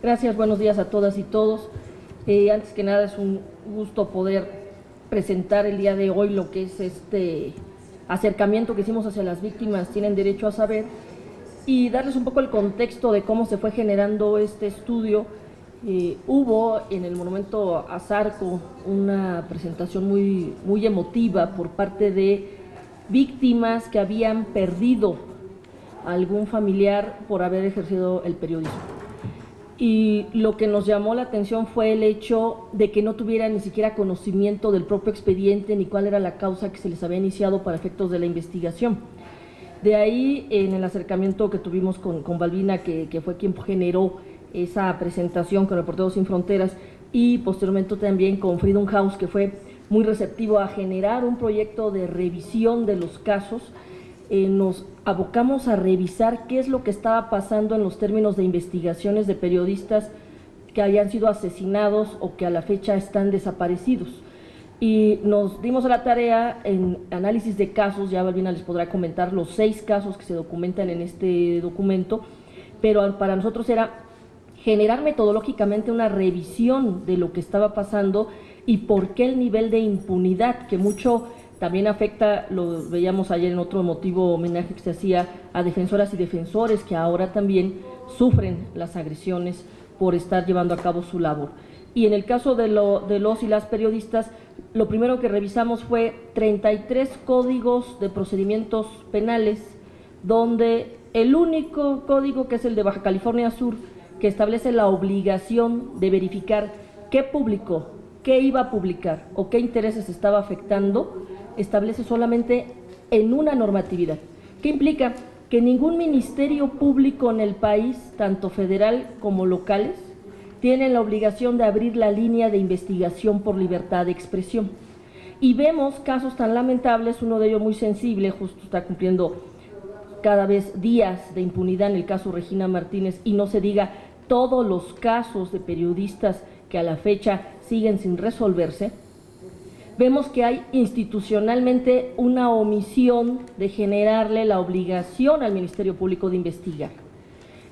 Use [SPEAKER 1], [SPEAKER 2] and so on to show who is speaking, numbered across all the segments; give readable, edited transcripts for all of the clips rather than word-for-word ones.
[SPEAKER 1] Gracias, buenos días a todas y todos. Antes que nada es un gusto poder presentar el día de hoy lo que es este acercamiento que hicimos hacia las víctimas tienen derecho a saber y darles un poco el contexto de cómo se fue generando este estudio. Hubo en el Monumento a Zarco una presentación muy emotiva por parte de víctimas que habían perdido a algún familiar por haber ejercido el periodismo. Y lo que nos llamó la atención fue el hecho de que no tuvieran ni siquiera conocimiento del propio expediente ni cuál era la causa que se les había iniciado para efectos de la investigación. De ahí, en el acercamiento que tuvimos con Balbina, que fue quien generó esa presentación con Reporteros Sin Fronteras, y posteriormente también con Freedom House, que fue muy receptivo a generar un proyecto de revisión de los casos, nos abocamos a revisar qué es lo que estaba pasando en los términos de investigaciones de periodistas que habían sido asesinados o que a la fecha están desaparecidos. Y nos dimos a la tarea en análisis de casos, ya Balbina les podrá comentar los 6 casos que se documentan en este documento, pero para nosotros era generar metodológicamente una revisión de lo que estaba pasando y por qué el nivel de impunidad, que mucho también afecta, lo veíamos ayer en otro emotivo homenaje que se hacía a defensoras y defensores que ahora también sufren las agresiones por estar llevando a cabo su labor. Y en el caso de los y las periodistas, lo primero que revisamos fue 33 códigos de procedimientos penales, donde el único código, que es el de Baja California Sur, que establece la obligación de verificar qué publicó, qué iba a publicar o qué intereses estaba afectando, establece solamente en una normatividad. ¿Qué implica? Que ningún ministerio público en el país, tanto federal como locales, tienen la obligación de abrir la línea de investigación por libertad de expresión. Y vemos casos tan lamentables, uno de ellos muy sensible, justo está cumpliendo cada vez días de impunidad en el caso Regina Martínez, y no se diga todos los casos de periodistas que a la fecha siguen sin resolverse. Vemos que hay institucionalmente una omisión de generarle la obligación al Ministerio Público de investigar.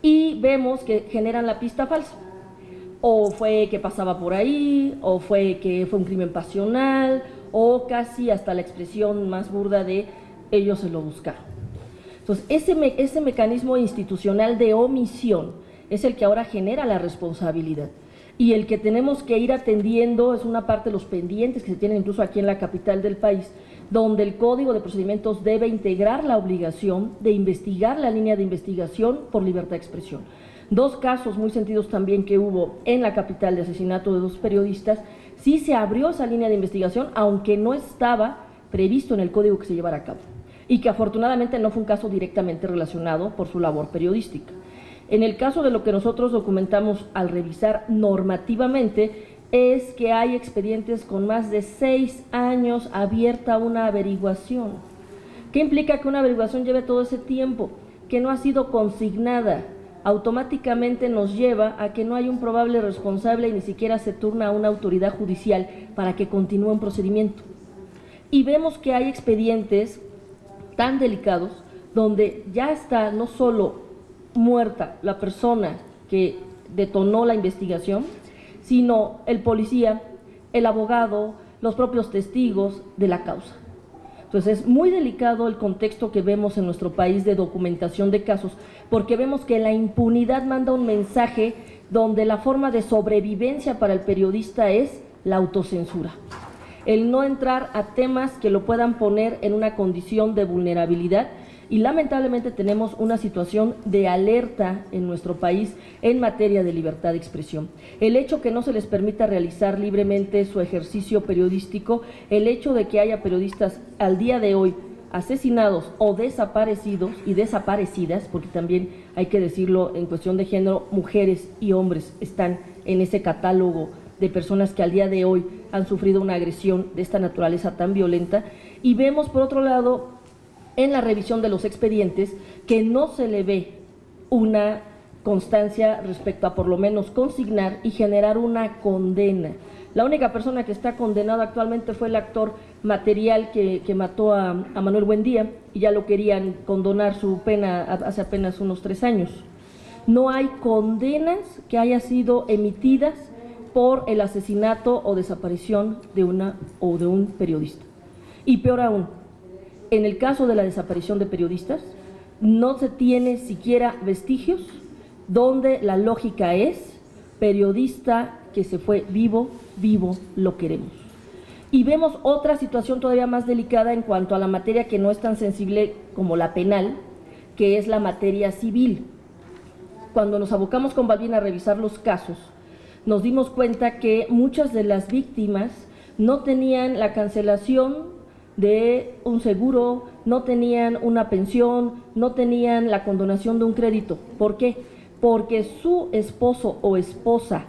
[SPEAKER 1] Y vemos que generan la pista falsa. O fue que pasaba por ahí, o fue que fue un crimen pasional, o casi hasta la expresión más burda de ellos se lo buscaron. Entonces, ese mecanismo institucional de omisión es el que ahora genera la responsabilidad. Y el que tenemos que ir atendiendo es una parte de los pendientes que se tienen incluso aquí en la capital del país, donde el Código de Procedimientos debe integrar la obligación de investigar la línea de investigación por libertad de expresión. 2 casos muy sentidos también que hubo en la capital de asesinato de 2 periodistas, sí se abrió esa línea de investigación, aunque no estaba previsto en el código que se llevara a cabo, y que afortunadamente no fue un caso directamente relacionado por su labor periodística. En el caso de lo que nosotros documentamos al revisar normativamente, es que hay expedientes con más de 6 años abierta una averiguación. ¿Qué implica que una averiguación lleve todo ese tiempo? Que no ha sido consignada. Automáticamente nos lleva a que no hay un probable responsable y ni siquiera se turna a una autoridad judicial para que continúe un procedimiento. Y vemos que hay expedientes tan delicados donde ya está no solo muerta la persona que detonó la investigación, sino el policía, el abogado, los propios testigos de la causa. Entonces es muy delicado el contexto que vemos en nuestro país de documentación de casos, porque vemos que la impunidad manda un mensaje donde la forma de sobrevivencia para el periodista es la autocensura. El no entrar a temas que lo puedan poner en una condición de vulnerabilidad, y lamentablemente tenemos una situación de alerta en nuestro país en materia de libertad de expresión. El hecho que no se les permita realizar libremente su ejercicio periodístico, el hecho de que haya periodistas al día de hoy asesinados o desaparecidos y desaparecidas, porque también hay que decirlo en cuestión de género, mujeres y hombres están en ese catálogo de personas que al día de hoy han sufrido una agresión de esta naturaleza tan violenta. Y vemos por otro lado en la revisión de los expedientes que no se le ve una constancia respecto a por lo menos consignar y generar una condena. La única persona que está condenada actualmente fue el actor material que mató a Manuel Buendía, y ya lo querían condonar su pena hace apenas unos 3 años. No hay condenas que hayan sido emitidas por el asesinato o desaparición de una o de un periodista. Y peor aún, en el caso de la desaparición de periodistas, no se tiene siquiera vestigios donde la lógica es periodista que se fue vivo, vivo lo queremos. Y vemos otra situación todavía más delicada en cuanto a la materia que no es tan sensible como la penal, que es la materia civil. Cuando nos abocamos con Balbina a revisar los casos, nos dimos cuenta que muchas de las víctimas no tenían la cancelación de un seguro, no tenían una pensión, no tenían la condonación de un crédito. ¿Por qué? Porque su esposo o esposa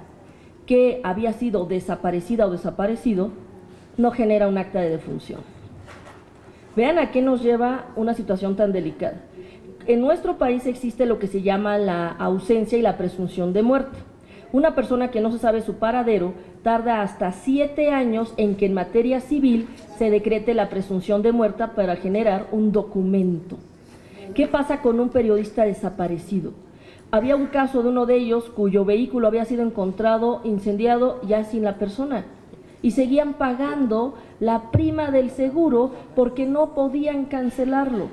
[SPEAKER 1] que había sido desaparecida o desaparecido no genera un acta de defunción. Vean a qué nos lleva una situación tan delicada. En nuestro país existe lo que se llama la ausencia y la presunción de muerte. Una persona que no se sabe su paradero tarda hasta 7 años en que en materia civil se decrete la presunción de muerte para generar un documento. ¿Qué pasa con un periodista desaparecido? Había un caso de uno de ellos cuyo vehículo había sido encontrado incendiado ya sin la persona y seguían pagando la prima del seguro porque no podían cancelarlo.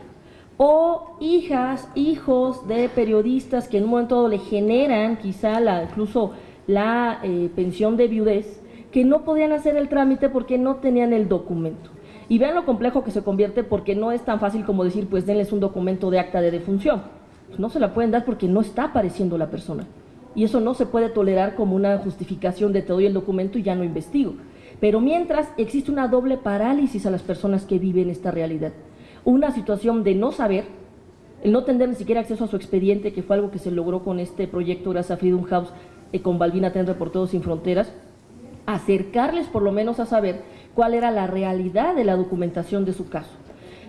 [SPEAKER 1] O hijas, hijos de periodistas que en un momento dado le generan quizá incluso la pensión de viudez, que no podían hacer el trámite porque no tenían el documento. Y vean lo complejo que se convierte, porque no es tan fácil como decir, pues denles un documento de acta de defunción. Pues no se la pueden dar porque no está apareciendo la persona. Y eso no se puede tolerar como una justificación de te doy el documento y ya no investigo. Pero mientras existe una doble parálisis a las personas que viven esta realidad. Una situación de no saber, el no tener ni siquiera acceso a su expediente, que fue algo que se logró con este proyecto gracias a Freedom House, con Balbina Ten, Reporteros Sin Fronteras, acercarles por lo menos a saber cuál era la realidad de la documentación de su caso.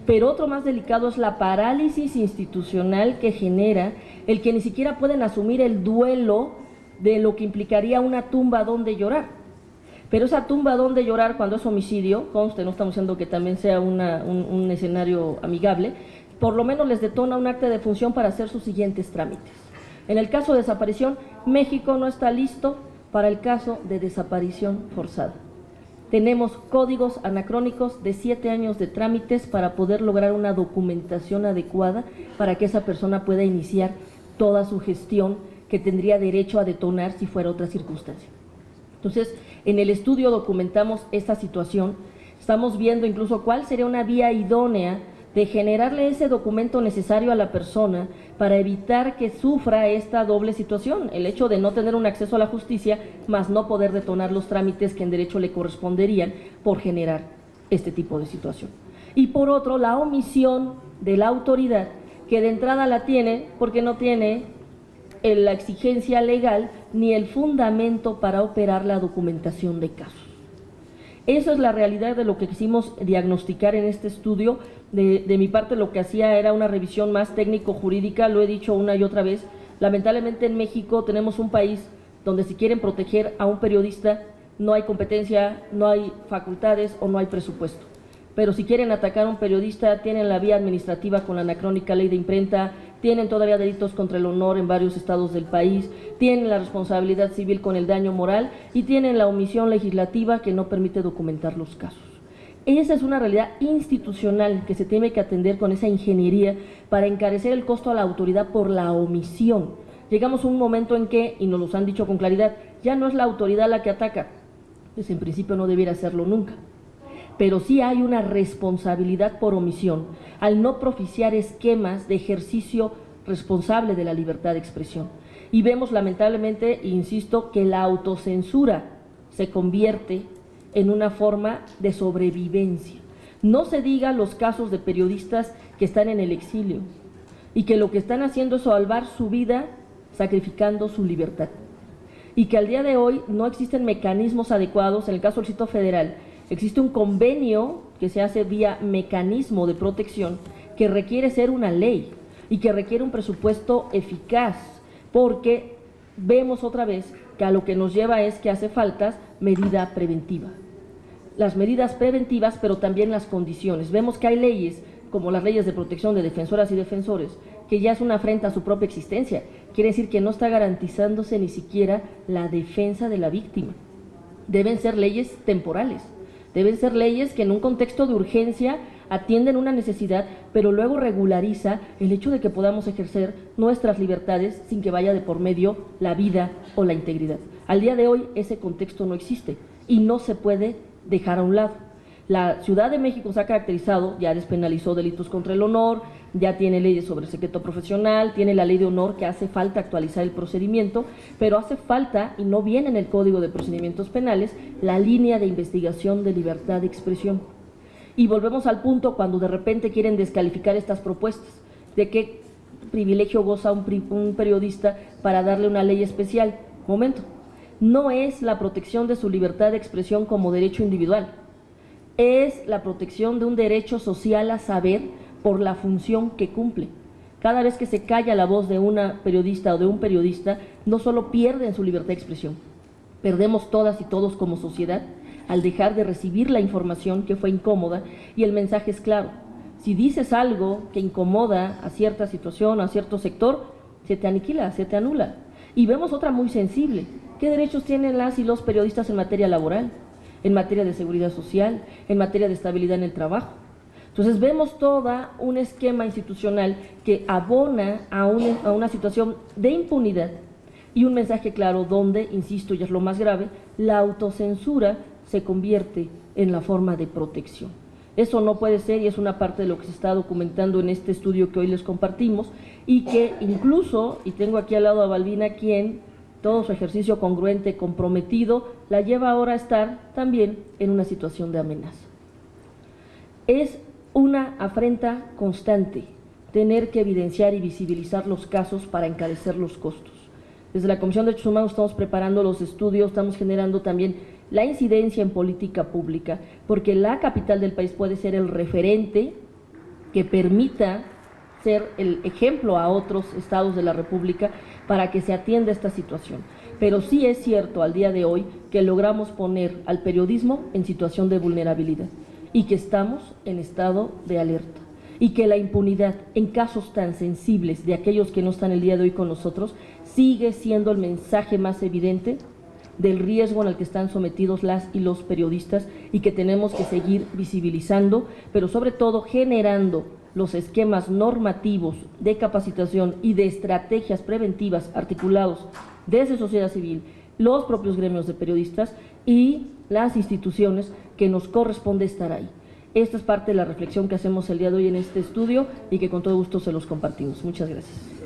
[SPEAKER 1] Pero otro más delicado es la parálisis institucional que genera el que ni siquiera pueden asumir el duelo de lo que implicaría una tumba donde llorar. Pero esa tumba donde llorar cuando es homicidio, conste, no estamos diciendo que también sea un escenario amigable, por lo menos les detona un acta de defunción para hacer sus siguientes trámites. En el caso de desaparición, México no está listo para el caso de desaparición forzada. Tenemos códigos anacrónicos de 7 años de trámites para poder lograr una documentación adecuada para que esa persona pueda iniciar toda su gestión que tendría derecho a detonar si fuera otra circunstancia. Entonces, en el estudio documentamos esta situación, estamos viendo incluso cuál sería una vía idónea de generarle ese documento necesario a la persona para evitar que sufra esta doble situación, el hecho de no tener un acceso a la justicia, más no poder detonar los trámites que en derecho le corresponderían por generar este tipo de situación. Y por otro, la omisión de la autoridad, que de entrada la tiene porque no tiene la exigencia legal ni el fundamento para operar la documentación de casos. Esa es la realidad de lo que quisimos diagnosticar en este estudio. De mi parte lo que hacía era una revisión más técnico-jurídica, lo he dicho una y otra vez. Lamentablemente en México tenemos un país donde si quieren proteger a un periodista no hay competencia, no hay facultades o no hay presupuesto. Pero si quieren atacar a un periodista tienen la vía administrativa con la anacrónica ley de imprenta, tienen todavía delitos contra el honor en varios estados del país, tienen la responsabilidad civil con el daño moral y tienen la omisión legislativa que no permite documentar los casos. Esa es una realidad institucional que se tiene que atender con esa ingeniería para encarecer el costo a la autoridad por la omisión. Llegamos a un momento en que, y nos lo han dicho con claridad, ya no es la autoridad la que ataca, pues en principio no debiera hacerlo nunca. Pero sí hay una responsabilidad por omisión al no propiciar esquemas de ejercicio responsable de la libertad de expresión. Y vemos lamentablemente, insisto, que la autocensura se convierte en una forma de sobrevivencia. No se diga los casos de periodistas que están en el exilio y que lo que están haciendo es salvar su vida sacrificando su libertad. Y que al día de hoy no existen mecanismos adecuados. En el caso del Distrito Federal, existe un convenio que se hace vía mecanismo de protección que requiere ser una ley y que requiere un presupuesto eficaz, porque vemos otra vez que a lo que nos lleva es que hace falta medida preventiva. Las medidas preventivas, pero también las condiciones. Vemos que hay leyes, como las leyes de protección de defensoras y defensores, que ya es una afrenta a su propia existencia. Quiere decir que no está garantizándose ni siquiera la defensa de la víctima. Deben ser leyes temporales, deben ser leyes que en un contexto de urgencia atienden una necesidad, pero luego regulariza el hecho de que podamos ejercer nuestras libertades sin que vaya de por medio la vida o la integridad. Al día de hoy ese contexto no existe y no se puede dejar a un lado. La Ciudad de México se ha caracterizado, ya despenalizó delitos contra el honor, ya tiene leyes sobre secreto profesional, tiene la ley de honor, que hace falta actualizar el procedimiento, pero hace falta, y no viene en el Código de Procedimientos Penales, la línea de investigación de libertad de expresión. Y volvemos al punto cuando de repente quieren descalificar estas propuestas, de qué privilegio goza un periodista para darle una ley especial. Momento, no es la protección de su libertad de expresión como derecho individual, es la protección de un derecho social a saber por la función que cumple. Cada vez que se calla la voz de una periodista o de un periodista, no solo pierden su libertad de expresión, perdemos todas y todos como sociedad al dejar de recibir la información que fue incómoda, y el mensaje es claro: si dices algo que incomoda a cierta situación, a cierto sector, se te aniquila, se te anula. Y vemos otra muy sensible: ¿qué derechos tienen las y los periodistas en materia laboral, en materia de seguridad social, en materia de estabilidad en el trabajo? Entonces vemos toda un esquema institucional que abona a una situación de impunidad y un mensaje claro donde, insisto, y es lo más grave, la autocensura se convierte en la forma de protección. Eso no puede ser, y es una parte de lo que se está documentando en este estudio que hoy les compartimos, y que incluso, y tengo aquí al lado a Balbina, quien todo su ejercicio congruente, comprometido, la lleva ahora a estar también en una situación de amenaza. Es una afrenta constante tener que evidenciar y visibilizar los casos para encarecer los costos. Desde la Comisión de Derechos Humanos estamos preparando los estudios, estamos generando también la incidencia en política pública, porque la capital del país puede ser el referente que permita ser el ejemplo a otros estados de la República para que se atienda esta situación. Pero sí es cierto al día de hoy que logramos poner al periodismo en situación de vulnerabilidad y que estamos en estado de alerta, y que la impunidad en casos tan sensibles de aquellos que no están el día de hoy con nosotros sigue siendo el mensaje más evidente del riesgo en el que están sometidos las y los periodistas, y que tenemos que seguir visibilizando, pero sobre todo generando los esquemas normativos de capacitación y de estrategias preventivas articulados desde sociedad civil, los propios gremios de periodistas y las instituciones que nos corresponde estar ahí. Esta es parte de la reflexión que hacemos el día de hoy en este estudio y que con todo gusto se los compartimos. Muchas gracias.